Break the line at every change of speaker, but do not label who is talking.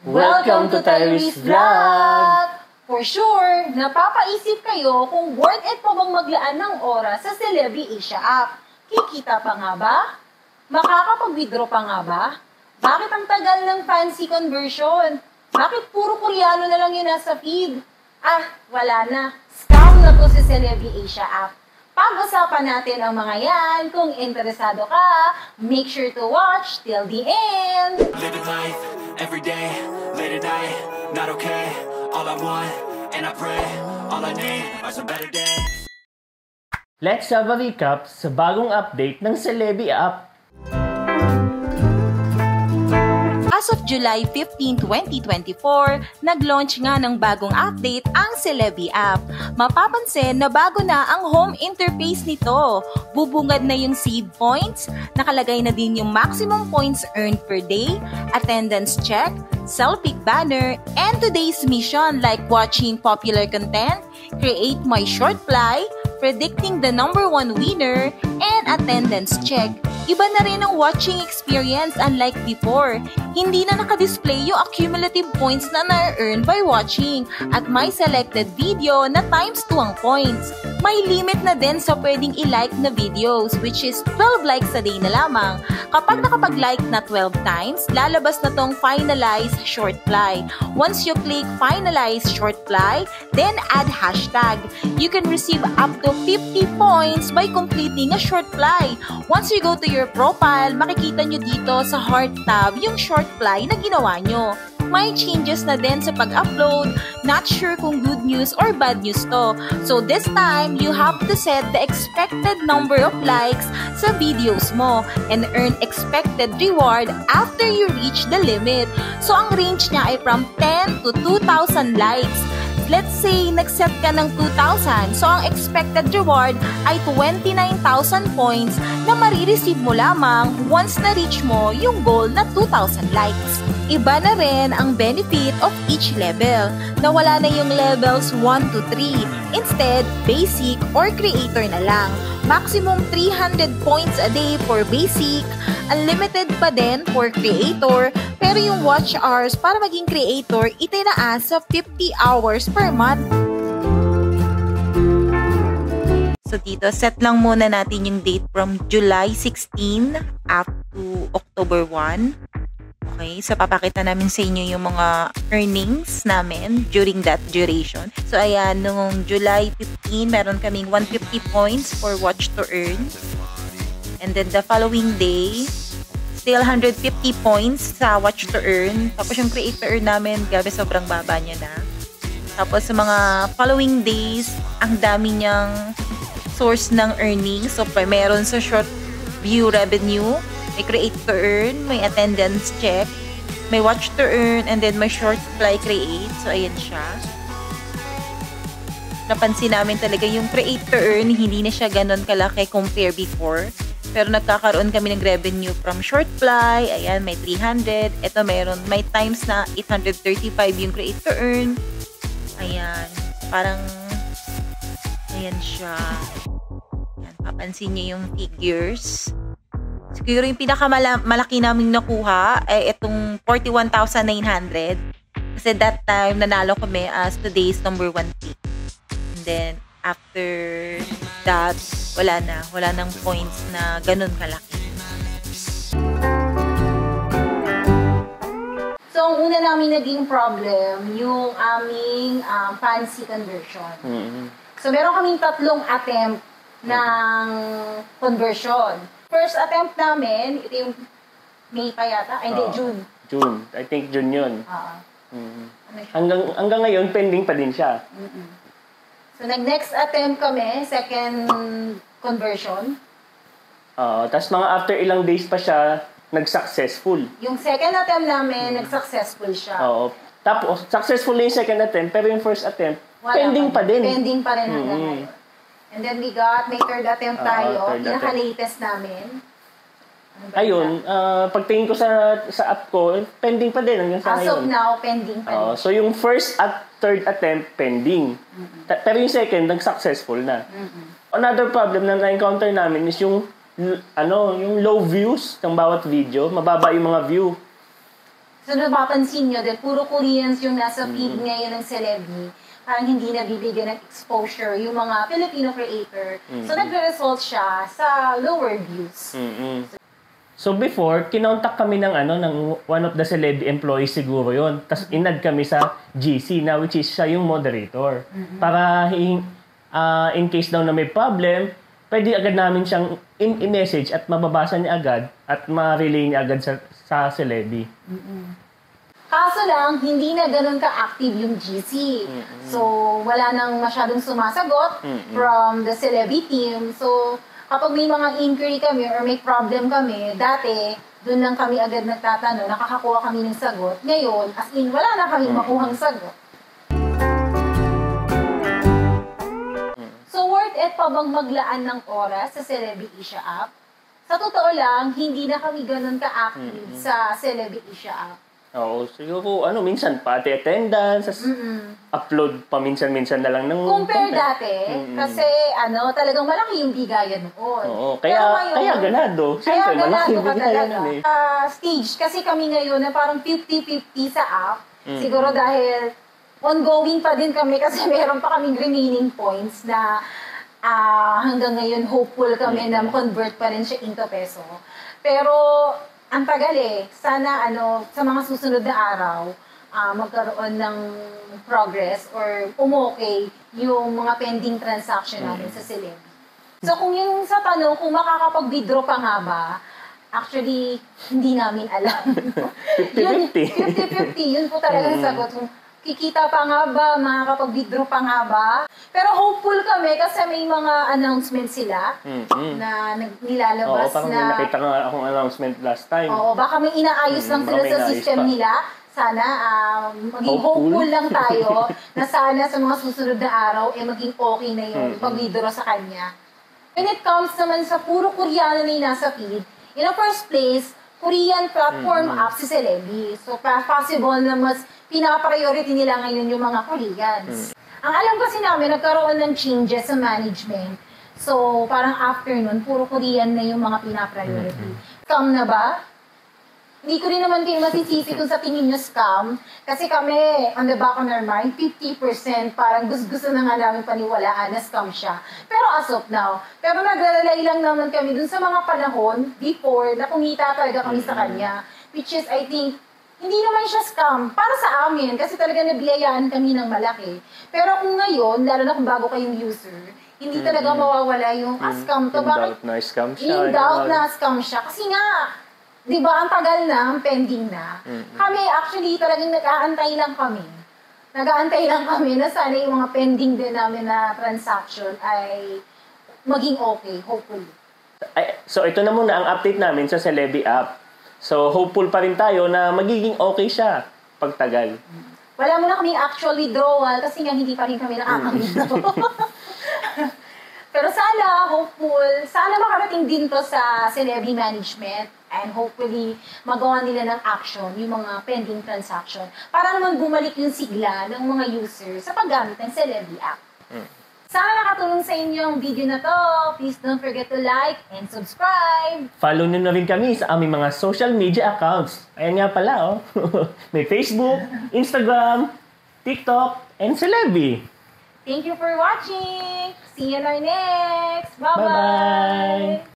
Welcome to Tyrese Vlog! For sure, napapaisip kayo kung worth it pa bang maglaan ng oras sa Celebi Asia app. Kikita pa nga ba? Makakapag-withdraw pa nga ba? Bakit ang tagal ng fancy conversion? Bakit puro Koreano na lang yun nasa feed? Wala na. Scam na to si Celebi Asia app. Pag-usapan natin ang mga yan. Kung interesado ka, make sure to watch till the end.
Living life, every day, late at night, not okay. All I want, and I pray, all I need are some better days.
Let's have a recap sa bagong update ng Celebi app.
As of July 15, 2024, nag-launch nga ng bagong update ang Celebi app. Mapapansin na bago na ang home interface nito. Bubungad na yung save points, nakalagay na din yung maximum points earned per day, attendance check, selfie banner, and today's mission like watching popular content, create my short fly, predicting the number 1 winner, and attendance check. Iba na rin ang watching experience unlike before. Hindi na nakadisplay yung accumulative points na na-earn by watching at may selected video na times 2 ang points. May limit na din sa pwedeng i-like na videos which is 12 likes a day na lamang. Kapag nakapag-like na 12 times, lalabas na tong finalize short fly. Once you click finalize short fly, then add hashtag. You can receive up to 50 points by completing a short fly. Once you go to your profile, makikita nyo dito sa heart tab yung short fly na ginawa nyo. May changes na din sa pag-upload. Not sure kung good news or bad news to. So this time, you have to set the expected number of likes sa videos mo and earn expected reward after you reach the limit. So ang range niya ay from 10 to 2,000 likes. Let's say, nag-set ka ng 2,000. So, ang expected reward ay 29,000 points na marireceive mo lamang once na-reach mo yung goal na 2,000 likes. Iba na rin ang benefit of each level. Nawala na yung levels 1 to 3. Instead, basic or creator na lang. Maximum 300 points a day for basic. Unlimited pa din for creator. Pero yung watch hours para maging creator, itinaas sa 50 hours per month. So dito, set lang muna natin yung date from July 16 up to October 1. Okay, so papakita namin sa inyo yung mga earnings namin during that duration. So ayan, nung July 15, meron kaming 150 points for watch to earn. And then the following day, still 150 points sa watch to earn. Tapos yung create to earn namin, gabi sobrang baba niya na. Tapos sa mga following days, ang dami niyang source ng earnings. So meron sa short view revenue, may create to earn, may attendance check, may watch to earn, and then may short fly create. So ayan siya. Napansin namin talaga yung create to earn, hindi na siya ganun kalaki compare before. Pero nagkakaroon kami ng revenue from short fly. Ayan, may 300. Ito may times na 835 yung create to earn. Ayan, parang ayan siya. Ayan, papansin niyo yung figures. Siguro yung pinakamalaki naming nakuha ay itong 41,900. Kasi that time, nanalo kami as today's number 1 pick. And then, after that, wala nang points na ganun kalaki. So, ang una namin naging problem, yung aming fancy conversion.
Mm-hmm.
So, meron kaming 3 attempt ng conversion. First attempt namin, ito yung May pa yata? Ay, hindi, June.
June. I think June yun.
Ano
Hanggang ngayon, pending pa din siya.
So, nag-next attempt kami, second conversion.
Tapos mga after ilang days pa siya, nag-successful.
Yung second attempt namin, nag-successful siya.
Oo. Tapos, successful yung second attempt, pero yung first attempt, pending pa din.
Pending pa rin hanggang ngayon. And then we may third attempt tayo, pinaka-latest namin.
Ayun, pagtingin ko sa app ko, pending pa din hanggang sa ngayon.
As of now, pending pa din.
So yung first at third attempt, pending. Pero yung second, nag-successful na. Another problem na na-encounter namin is yung low views ng bawat video, mababa yung mga view.
So, napapansin nyo, puro Koreans yung nasa feed ngayon ng Celebi. Parang hindi nabibigyan ng exposure yung mga Filipino creator. So, nagre-result siya sa lower views.
So before, kinontak kami ng one of the Celebi employees siguro yon. Tapos inad kami sa GC na which is siya yung moderator. Para in case daw na may problem, pwede agad namin siyang i-message at mababasa niya agad at ma-relay niya agad sa Celebi.
Kaso lang, hindi na ganun ka-active yung GC. So, wala nang masyadong sumasagot from the Celebi team. So, kapag may mga inquiry kami or may problem kami, dati, doon lang kami agad nagtatanong, nakakakuha kami ng sagot. Ngayon, as in, wala na kami makuhang sagot. So, worth it pa bang maglaan ng oras sa Celebi Asia app? Sa totoo lang, hindi na kami ganun ka-active sa Celebi Asia app.
Oo, siguro minsan pati attendance, upload paminsan-minsan na lang ng
compare dati, kasi talagang malaki yung bigayan noon.
Oo, kaya ganado. Siyempre, malaki yung bigayan nun eh.
Stage, kasi kami ngayon na parang 50-50 sa app. Siguro dahil ongoing pa din kami kasi meron pa kaming remaining points na hanggang ngayon hopeful kami na convert pa rin siya into peso. Pero ang tagal eh. Sana sa mga susunod na araw, magkaroon ng progress or umokay yung mga pending transaction namin sa Celebi. So kung yung sa tanong, kung makakapag-withdraw pa nga ba, actually, hindi namin alam.
50-50.
50-50, yun po talaga ang sagot. Kung kikita pa nga ba, makakapag-withdraw pa nga ba. Pero hopeful kami kasi may mga announcement sila na nilalabas.
Oo, parang may nakita nga akong announcement last time.
Oo, baka may inaayos lang sila sa system nila. Sana maging hopeful lang tayo na sana sa mga susunod na araw maging okay na yung pag-withdraw sa kanya. When it comes naman sa puro Koreano na yung nasa feed, in the first place, Korean platform app si Celebi. So, possible na mas pinapriority nila ngayon yung mga Koreans. Ang alam kasi namin, nagkaroon ng changes sa management. So, parang after nun, puro Korean na yung mga pinapriority. Scam na ba? Hindi ko rin naman kayo masisisi kung sa tingin nyo scam. Kasi kami, on the back of our mind, 50% parang gusto na nga namin paniwalaan na scam siya. Pero as of now, pero naglalay lang naman kami dun sa mga panahon before na kumita talaga kami sa kanya. Which is, I think, hindi naman siya scam para sa amin kasi talaga nabiyayaan kami ng malaki. Pero kung ngayon, lalo na kung bago kayong user, hindi talaga mawawala yung scam to.
Doubt na scam siya.
In doubt na scam siya. Kasi nga, di ba, ang tagal na, ang pending na. Kami, actually, talagang nag-aantay lang kami. Nag-aantay lang kami na sana yung mga pending din namin na transaction ay maging okay, hopefully.
So, ito na muna ang update namin sa Celebi app. So, hopeful pa rin tayo na magiging okay siya pagtagal.
Wala muna kaming actual withdrawal kasi nga hindi pa rin kami nakaka-withdraw. Pero sana, hopeful, sana makarating din to sa Celebi management and hopefully magawa nila ng action yung mga pending transaction para naman bumalik yung sigla ng mga users sa paggamit ng Celebi app. Sana nakatulong sa inyo ang video na to. Please don't forget to like and subscribe.
Follow nyo na rin kami sa aming mga social media accounts. Ayan nga pala, oh. May Facebook, Instagram, TikTok, and Celebi.
Thank you for watching. See you in our next. Bye-bye.
Bye-bye.